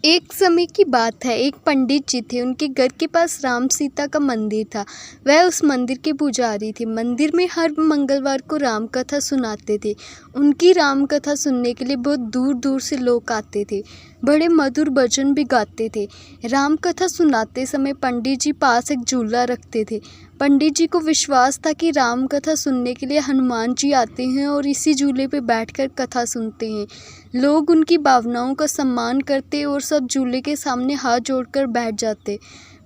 एक समय की बात है, एक पंडित जी थे। उनके घर के पास राम सीता का मंदिर था। वह उस मंदिर के पुजारी थे। मंदिर में हर मंगलवार को राम कथा सुनाते थे। उनकी राम कथा सुनने के लिए बहुत दूर दूर से लोग आते थे। बड़े मधुर भजन भी गाते थे। राम कथा सुनाते समय पंडित जी पास एक झूला रखते थे। पंडित जी को विश्वास था कि राम कथा सुनने के लिए हनुमान जी आते हैं और इसी झूले पर बैठकर कथा सुनते हैं। लोग उनकी भावनाओं का सम्मान करते और सब झूले के सामने हाथ जोड़कर बैठ जाते।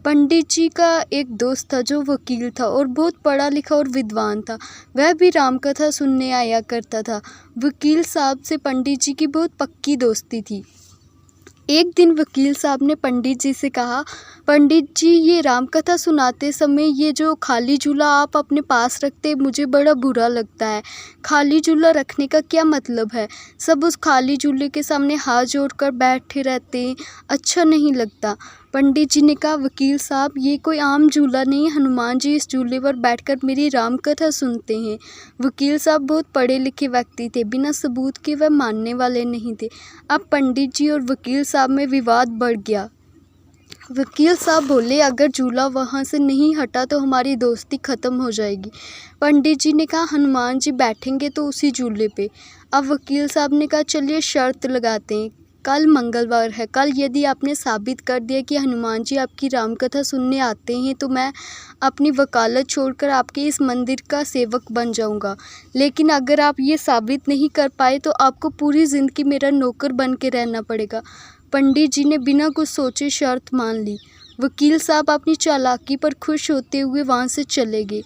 पंडित जी का एक दोस्त था जो वकील था और बहुत पढ़ा लिखा और विद्वान था। वह भी राम कथा सुनने आया करता था। वकील साहब से पंडित जी की बहुत पक्की दोस्ती थी। एक दिन वकील साहब ने पंडित जी से कहा, पंडित जी, ये राम कथा सुनाते समय ये जो खाली झूला आप अपने पास रखते, मुझे बड़ा बुरा लगता है। खाली झूला रखने का क्या मतलब है? सब उस खाली झूले के सामने हाथ जोड़कर बैठे रहते हैं, अच्छा नहीं लगता। पंडित जी ने कहा, वकील साहब, ये कोई आम झूला नहीं, हनुमान जी इस झूले पर बैठकर मेरी राम कथा सुनते हैं। वकील साहब बहुत पढ़े लिखे व्यक्ति थे, बिना सबूत के वह मानने वाले नहीं थे। अब पंडित जी और वकील साहब में विवाद बढ़ गया। वकील साहब बोले, अगर झूला वहाँ से नहीं हटा तो हमारी दोस्ती ख़त्म हो जाएगी। पंडित जी ने कहा, हनुमान जी बैठेंगे तो उसी झूले पे। अब वकील साहब ने कहा, चलिए शर्त लगाते हैं, कल मंगलवार है, कल यदि आपने साबित कर दिया कि हनुमान जी आपकी रामकथा सुनने आते हैं तो मैं अपनी वकालत छोड़कर आपके इस मंदिर का सेवक बन जाऊंगा। लेकिन अगर आप ये साबित नहीं कर पाए तो आपको पूरी ज़िंदगी मेरा नौकर बन के रहना पड़ेगा। पंडित जी ने बिना कुछ सोचे शर्त मान ली। वकील साहब अपनी चालाकी पर खुश होते हुए वहाँ से चले गए।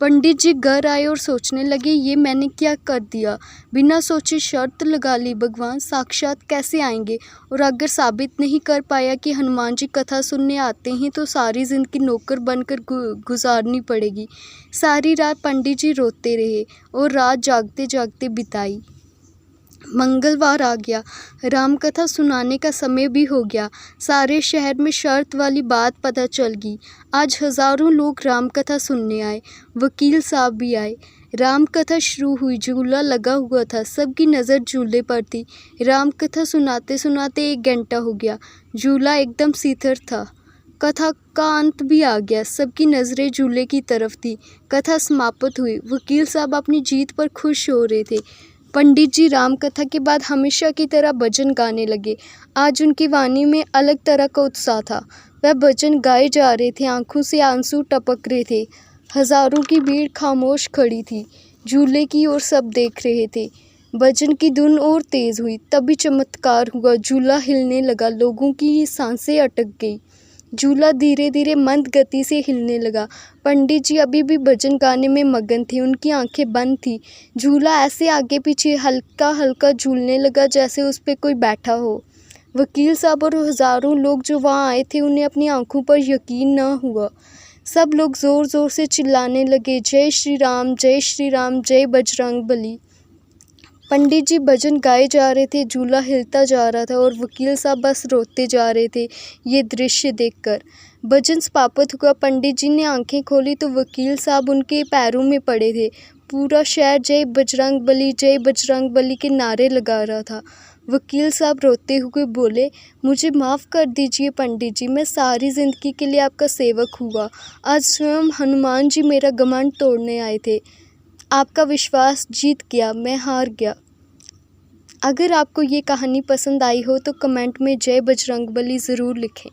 पंडित जी घर आए और सोचने लगे, ये मैंने क्या कर दिया, बिना सोचे शर्त लगा ली। भगवान साक्षात कैसे आएंगे? और अगर साबित नहीं कर पाया कि हनुमान जी कथा सुनने आते हैं तो सारी ज़िंदगी नौकर बनकर गुजारनी पड़ेगी। सारी रात पंडित जी रोते रहे और रात जागते जागते बिताई। मंगलवार आ गया, रामकथा सुनाने का समय भी हो गया। सारे शहर में शर्त वाली बात पता चल गई। आज हज़ारों लोग रामकथा सुनने आए। वकील साहब भी आए। रामकथा शुरू हुई। झूला लगा हुआ था, सबकी नज़र झूले पर थी। रामकथा सुनाते सुनाते 1 घंटा हो गया। झूला एकदम शिथिल था। कथा का अंत भी आ गया। सबकी नज़रें झूले की तरफ थी। कथा समाप्त हुई। वकील साहब अपनी जीत पर खुश हो रहे थे। पंडित जी राम कथा के बाद हमेशा की तरह भजन गाने लगे। आज उनकी वाणी में अलग तरह का उत्साह था। वह भजन गाए जा रहे थे, आंखों से आंसू टपक रहे थे। हजारों की भीड़ खामोश खड़ी थी। झूले की ओर सब देख रहे थे। भजन की धुन और तेज हुई। तभी चमत्कार हुआ, झूला हिलने लगा। लोगों की सांसें अटक गई। झूला धीरे धीरे मंद गति से हिलने लगा। पंडित जी अभी भी भजन गाने में मगन थे, उनकी आंखें बंद थी। झूला ऐसे आगे पीछे हल्का हल्का झूलने लगा जैसे उस पर कोई बैठा हो। वकील साहब और हजारों लोग जो वहाँ आए थे, उन्हें अपनी आंखों पर यकीन न हुआ। सब लोग जोर जोर से चिल्लाने लगे, जय श्री राम, जय श्री राम, जय बजरंग बली। पंडित जी भजन गाए जा रहे थे, झूला हिलता जा रहा था और वकील साहब बस रोते जा रहे थे ये दृश्य देखकर। भजन समाप्त हुआ। पंडित जी ने आंखें खोली तो वकील साहब उनके पैरों में पड़े थे। पूरा शहर जय बजरंग बली के नारे लगा रहा था। वकील साहब रोते हुए बोले, मुझे माफ़ कर दीजिए पंडित जी, मैं सारी ज़िंदगी के लिए आपका सेवक हुआ। आज स्वयं हनुमान जी मेरा घमंड तोड़ने आए थे। आपका विश्वास जीत गया, मैं हार गया। अगर आपको ये कहानी पसंद आई हो तो कमेंट में जय बजरंगबली ज़रूर लिखें।